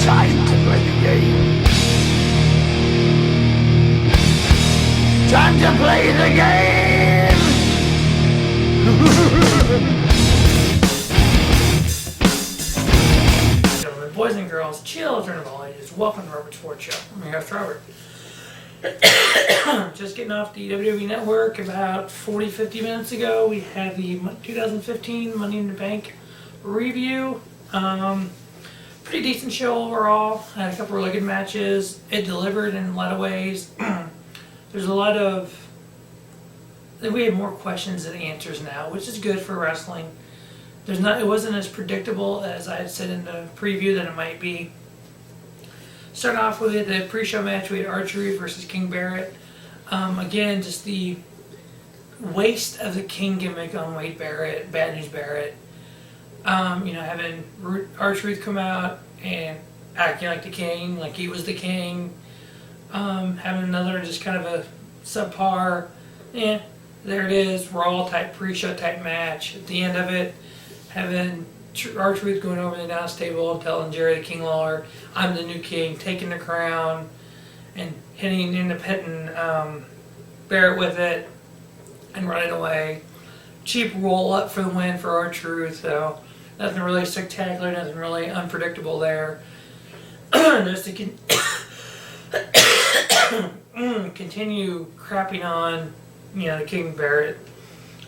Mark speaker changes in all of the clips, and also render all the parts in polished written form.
Speaker 1: time to play the game. Time to play the game!
Speaker 2: Gentlemen, boys and girls, chill, turn of all ages, welcome to Robert's Sports Show. I'm your host, Robert. Just getting off the WWE Network about 40-50 minutes ago. We had the 2015 Money in the Bank review. Pretty decent show overall. Had a couple really good matches. It delivered in a lot of ways. There's a lot of... We have more questions than answers now, which is good for wrestling. It wasn't as predictable as I had said in the preview that it might be. Starting off with the pre-show match, we had R-Truth versus King Barrett. Again, just the waste of the King gimmick on Wade Barrett, Bad News Barrett. Having R-Truth come out and acting like the King, like he was the King. Having another just kind of a subpar, there it is, Raw type, pre-show type match. At the end of it, having R-Truth going over the announce table and telling Jerry the King Lawler, I'm the new king, taking the crown, and hitting Barrett with it, and running away. Cheap roll up for the win for R-Truth, so nothing really spectacular, nothing really unpredictable there. Just to continue crapping on, the King Barrett.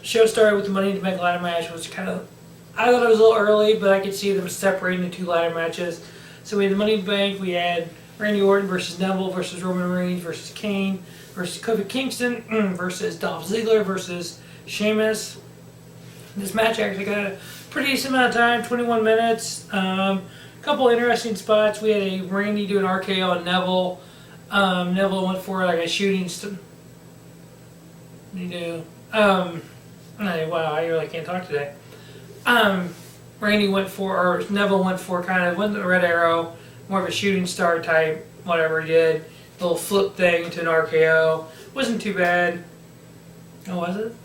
Speaker 2: Show started with the Money in the Bank ladder match, which I thought it was a little early, but I could see them separating the two ladder matches. So we had the Money in the Bank, we had Randy Orton versus Neville versus Roman Reigns versus Kane versus Kofi Kingston versus Dolph Ziggler versus Sheamus. This match actually got a pretty decent amount of time, 21 minutes. A couple interesting spots. We had a Randy do an RKO on Neville. Neville went for like a shooting wow, I really can't talk today. Neville went for went the red arrow, more of a shooting star type, whatever he did. Little flip thing to an RKO. Wasn't too bad. Oh, was it?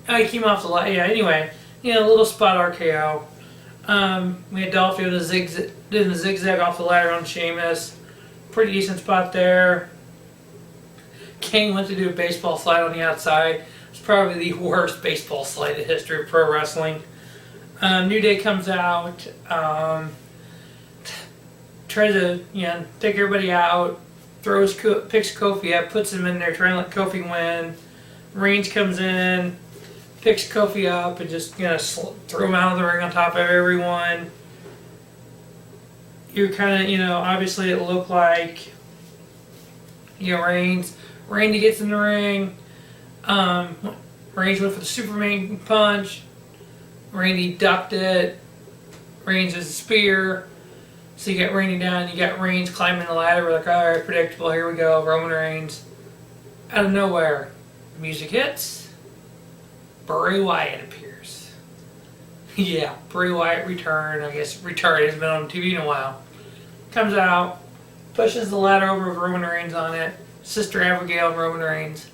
Speaker 2: Oh, he came off the light. Yeah, anyway. A little spot RKO. We had Dolph doing the zigzag off the ladder on Sheamus. Pretty decent spot there. Kane went to do a baseball slide on the outside. It's probably the worst baseball slide in the history of pro wrestling. New Day comes out, tries to take everybody out, picks Kofi up, puts him in there, trying to let Kofi win. Reigns comes in, picks Kofi up, and just throw him out of the ring on top of everyone. You're kind of obviously it looked like Randy gets in the ring. Reigns went for the Superman punch. Randy ducked it. Reigns has a spear. So you got Randy down. You got Reigns climbing the ladder. We're like, all right, predictable. Here we go. Roman Reigns. Out of nowhere, music hits. Bray Wyatt appears. Yeah, Bray Wyatt return. I guess returned. He's been on TV in a while. Comes out, pushes the ladder over with Roman Reigns on it. Sister Abigail and Roman Reigns.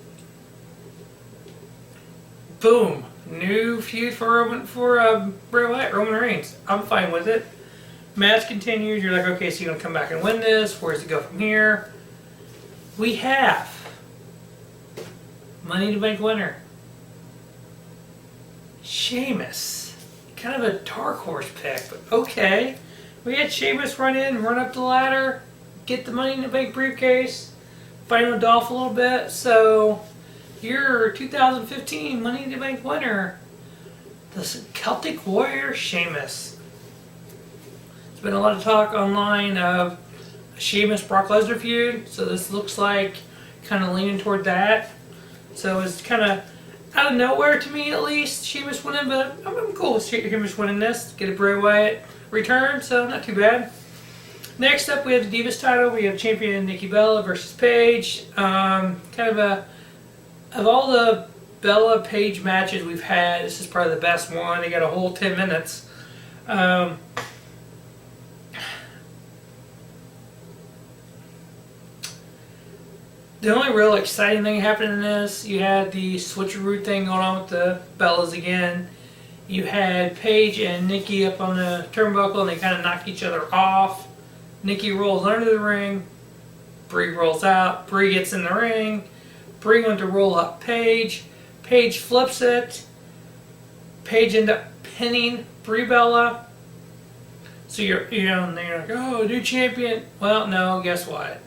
Speaker 2: Boom. New feud for Bray Wyatt, Roman Reigns. I'm fine with it. Match continues. You're like, okay, so you're going to come back and win this. Where does it go from here? We have Money in the Bank winner, Sheamus. Kind of a dark horse pick, but okay. We had Sheamus run up the ladder, get the Money in the Bank briefcase, fight with Dolph a little bit. So your 2015 Money in the Bank winner, the Celtic Warrior Sheamus. There's been a lot of talk online of a Sheamus-Brock Lesnar feud, so this looks like kind of leaning toward that. So it's kind of out of nowhere to me, at least, Sheamus winning, but I'm cool with Sheamus winning this. Get a Bray Wyatt return, so not too bad. Next up, we have the Divas title. We have champion Nikki Bella versus Paige. Of all the Bella Paige matches we've had, this is probably the best one. They got a whole 10 minutes. The only real exciting thing happening in this, you had the switcheroo thing going on with the Bellas again. You had Paige and Nikki up on the turnbuckle, and they kind of knocked each other off. Nikki rolls under the ring. Brie rolls out. Brie gets in the ring. Brie went to roll up Paige. Paige flips it. Paige ended up pinning Brie Bella. So you're like, oh, new champion. Well, no, guess what?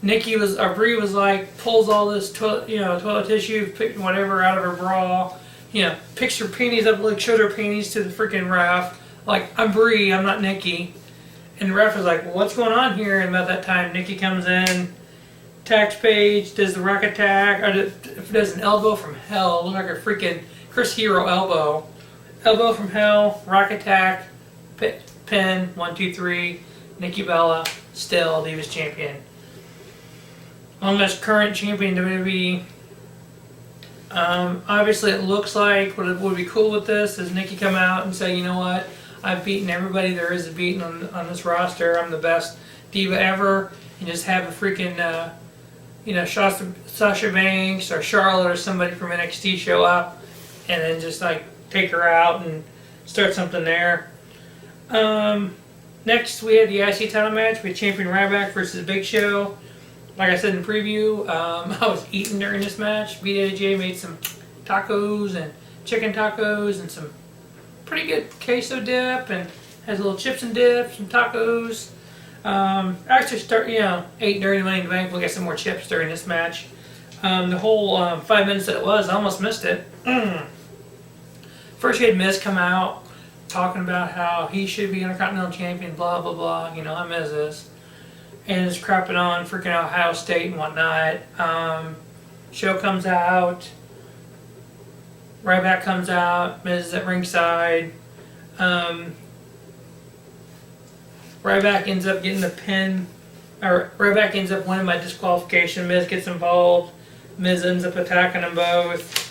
Speaker 2: Brie was like, pulls all this toilet tissue, whatever out of her bra, picks her panties up, like shows her panties to the freaking ref, like, I'm Brie, I'm not Nikki. And the ref is like, well, what's going on here? And about that time, Nikki comes in, attacks Paige, does the rock attack, or does an elbow from hell, look like a freaking Chris Hero elbow. Elbow from hell, rock attack, pin, 1, 2, 3, Nikki Bella, still Divas champion. Longest current champion WWE. Obviously, it looks like what would be cool with this is Nikki come out and say, you know what, I've beaten everybody there is to beat on this roster. I'm the best diva ever. And just have a freaking, Sasha Banks or Charlotte or somebody from NXT show up, and then just like take her out and start something there. Next, we had the IC title match with Champion Ryback versus Big Show. Like I said in the preview, I was eating during this match. BJJ made some tacos and chicken tacos and some pretty good queso dip, and has a little chips and dip, some tacos. Actually, ate during the Money in the Bank. We'll get some more chips during this match. The whole 5 minutes that it was, I almost missed it. First, you had Miz come out talking about how he should be Intercontinental Champion, blah, blah, blah. How Miz is. And it's crapping on freaking Ohio State and whatnot. Show comes out. Ryback comes out. Miz is at ringside. Ryback ends up getting the pin. Or Ryback ends up winning by disqualification. Miz gets involved. Miz ends up attacking them both.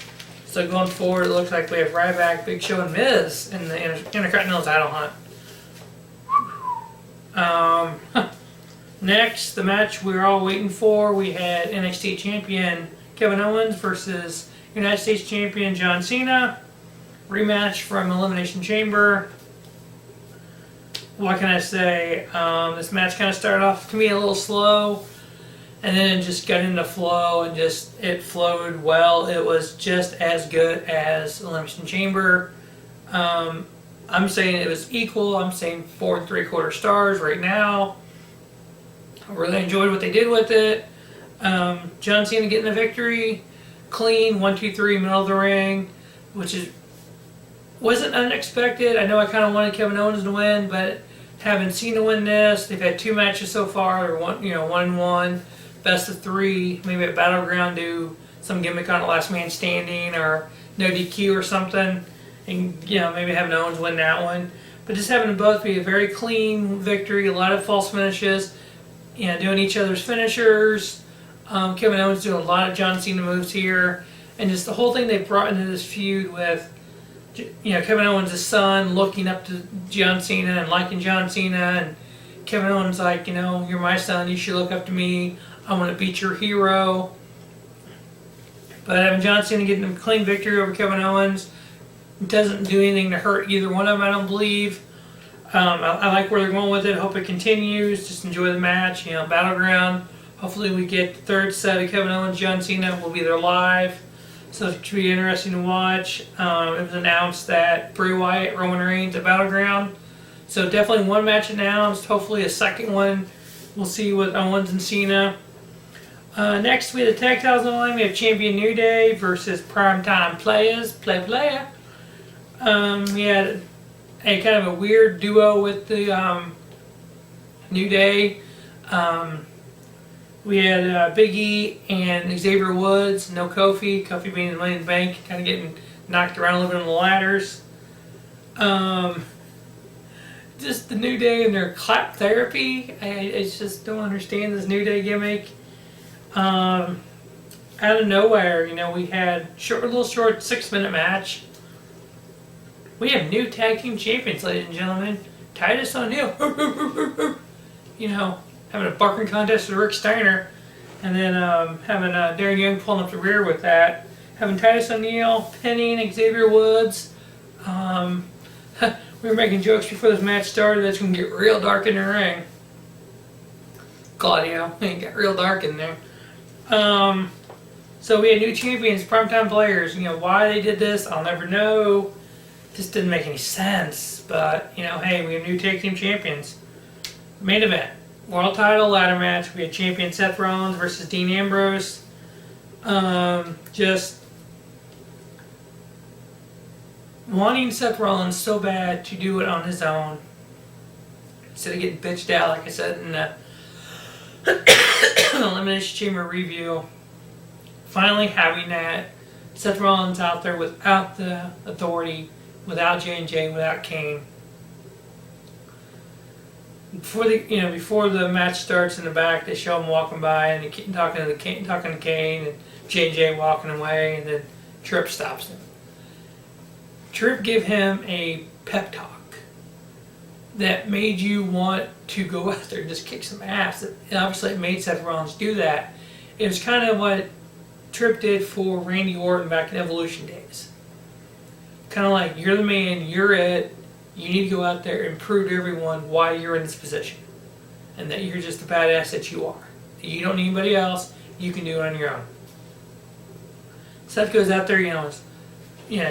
Speaker 2: So going forward, it looks like we have Ryback, Big Show, and Miz in the Intercontinental title hunt. Next, the match we were all waiting for, we had NXT Champion Kevin Owens versus United States Champion John Cena. Rematch from Elimination Chamber. What can I say? This match kind of started off to me a little slow, and then it just got into flow, and it flowed well. It was just as good as Elimination Chamber. I'm saying it was equal. I'm saying 4 3/4 stars right now. I really enjoyed what they did with it. John Cena getting the victory. Clean, 1, 2, 3, middle of the ring, which wasn't unexpected. I know I kind of wanted Kevin Owens to win, but having Cena win this, they've had 2 matches so far. They're 1-1, best of 3, maybe at Battleground, do some gimmick on a last man standing or no DQ or something, and maybe having Owens win that one. But just having them both be a very clean victory, a lot of false finishes. Doing each other's finishers. Kevin Owens doing a lot of John Cena moves here. And just the whole thing they brought into this feud with, Kevin Owens' son looking up to John Cena and liking John Cena. And Kevin Owens like, you're my son, you should look up to me. I want to beat your hero. But having John Cena getting a clean victory over Kevin Owens doesn't do anything to hurt either one of them, I don't believe. I like where they're going with it. Hope it continues. Just enjoy the match. Battleground. Hopefully we get the third set of Kevin Owens, John Cena. Will be there live. So it should be interesting to watch. It was announced that Bray Wyatt, Roman Reigns at Battleground. So definitely one match announced. Hopefully a second one. We'll see with Owens and Cena. Next we have the tag titles on the line. We have Champion New Day versus Primetime Players. Player. We had a kind of a weird duo with the New Day. We had Big E and Xavier Woods, no Kofi. Kofi being in the Money in the Bank, kind of getting knocked around a little bit on the ladders. Just the New Day and their clap therapy. I just don't understand this New Day gimmick. Out of nowhere, we had a little short 6-minute match. We have new tag team champions, ladies and gentlemen. Titus O'Neil, having a barking contest with Rick Steiner, and then having Darren Young pulling up the rear with that. having Titus O'Neil pinning Xavier Woods. We were making jokes before this match started that it's going to get real dark in the ring. Claudio, it got real dark in there. So we had new champions, Primetime Players. You know, why they did this, I'll never know. Just didn't make any sense. But, you know, hey, we have new tag team champions. Main event, world title ladder match. We had champion Seth Rollins versus Dean Ambrose. Just wanting Seth Rollins so bad to do it on his own. Instead of getting bitched out, like I said in the Elimination Chamber review. Finally having that Seth Rollins out there without the authority, without J&J, without Kane. Before the match starts in the back, they show him walking by and talking to Kane and J&J walking away, and then Tripp stops him. Tripp gave him a pep talk that made you want to go out there and just kick some ass. Obviously, it made Seth Rollins do that. It was kind of what Tripp did for Randy Orton back in Evolution days. Kind of like, you're the man, you're it. You need to go out there and prove to everyone why you're in this position. And that you're just the badass that you are. You don't need anybody else. You can do it on your own. Seth goes out there,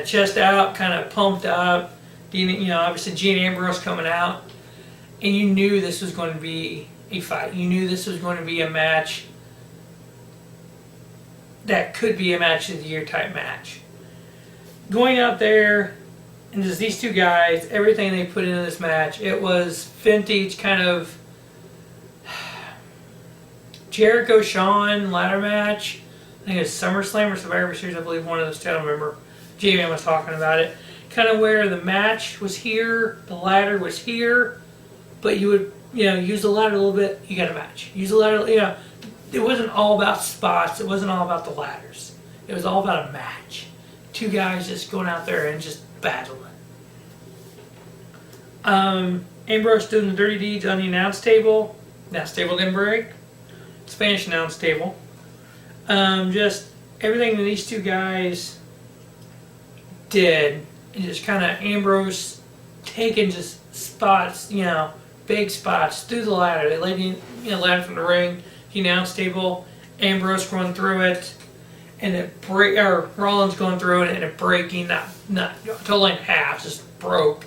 Speaker 2: chest out, kind of pumped up. Obviously Dean Ambrose coming out. And you knew this was going to be a fight. You knew this was going to be a match that could be a match of the year type match. Going out there, and just these two guys, everything they put into this match, it was vintage kind of Jericho Shawn ladder match. I think it's SummerSlam or Survivor Series, I believe one of those two, I don't remember. J-Man was talking about it. Kind of where the match was here, the ladder was here, but you would, use the ladder a little bit, you got a match. Use the ladder, it wasn't all about spots, it wasn't all about the ladders. It was all about a match. Two guys just going out there and just battling. Ambrose doing the dirty deeds on the announce table. Announce table didn't break. Spanish announce table. Just everything that these two guys did, and just kind of Ambrose taking just spots, big spots through the ladder. They laid the ladder from the ring, the announce table, Ambrose going through it, and Rollins going through it and it breaking, not totally in half, just broke.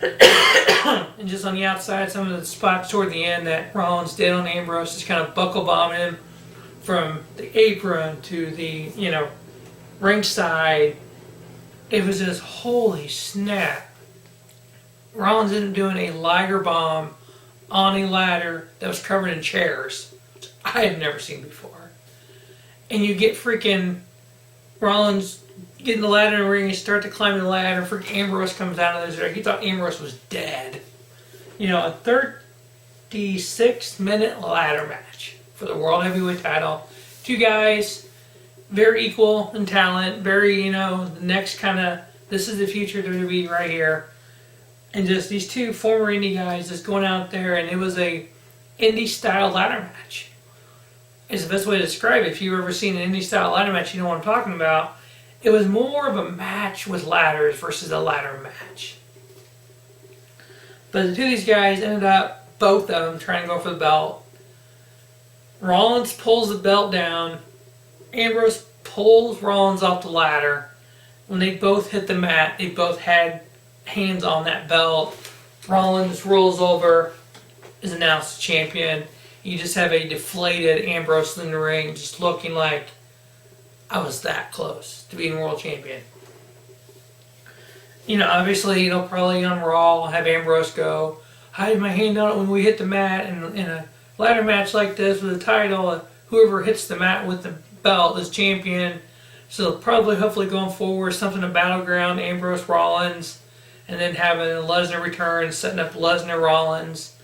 Speaker 2: And just on the outside, some of the spots toward the end that Rollins did on Ambrose, just kind of buckle bombing him from the apron to the, ringside. It was just, holy snap. Rollins ended up doing a Liger bomb on a ladder that was covered in chairs, which I had never seen before. And you get freaking Rollins getting the ladder in the ring, you start to climb the ladder, freaking Ambrose comes out of there. He thought Ambrose was dead. A 36-minute ladder match for the World Heavyweight title. Two guys, very equal in talent, very, the next kind of, this is the future WWE right here. And just these two former indie guys just going out there, and it was a indie-style ladder match. It's the best way to describe it. If you've ever seen an indie-style ladder match, you know what I'm talking about. It was more of a match with ladders versus a ladder match. But the two of these guys ended up, both of them, trying to go for the belt. Rollins pulls the belt down. Ambrose pulls Rollins off the ladder. When they both hit the mat, they both had hands on that belt. Rollins rolls over, is announced champion. You just have a deflated Ambrose in the ring, just looking like, I was that close to being world champion. Obviously, probably on Raw, I'll have Ambrose go, I had my hand on it when we hit the mat, and in a ladder match like this with a title, whoever hits the mat with the belt is champion. So probably, hopefully going forward, something of Battleground, Ambrose Rollins, and then having Lesnar return, setting up Lesnar Rollins.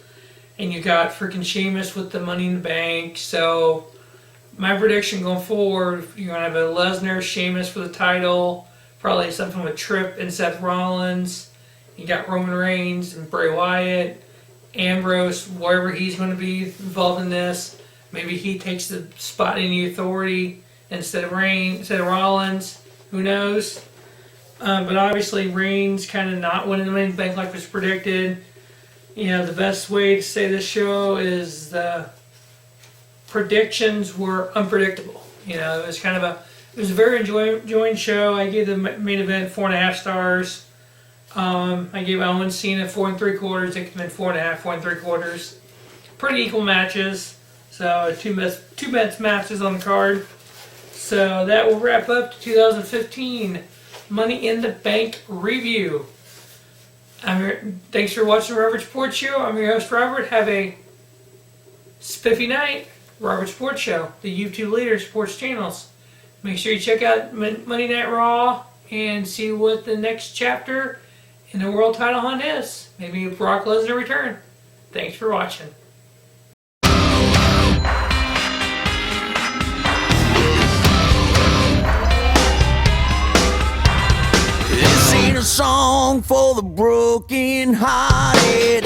Speaker 2: And you got freaking Sheamus with the Money in the Bank. So my prediction going forward, you're going to have a Lesnar, Sheamus for the title. Probably something with Tripp and Seth Rollins. You got Roman Reigns and Bray Wyatt. Ambrose, wherever he's going to be involved in this. Maybe he takes the spot in the authority instead of Rollins. Who knows? But obviously Reigns kind of not winning the Money in the Bank like was predicted. You know, the best way to say this show is the predictions were unpredictable. You know, it was a very enjoying show. I gave the main event 4.5 stars. I gave Owens Cena 4 3/4. They came in 4.5, 4 3/4. Pretty equal matches. So two best matches on the card. So that will wrap up the 2015 Money in the Bank review. Thanks for watching the Robert Sports Show. I'm your host, Robert. Have a spiffy night. Robert Sports Show, the YouTube leader of sports channels. Make sure you check out Monday Night Raw and see what the next chapter in the world title hunt is. Maybe Brock Lesnar return. Thanks for watching.
Speaker 3: This ain't a song for the broken hearted.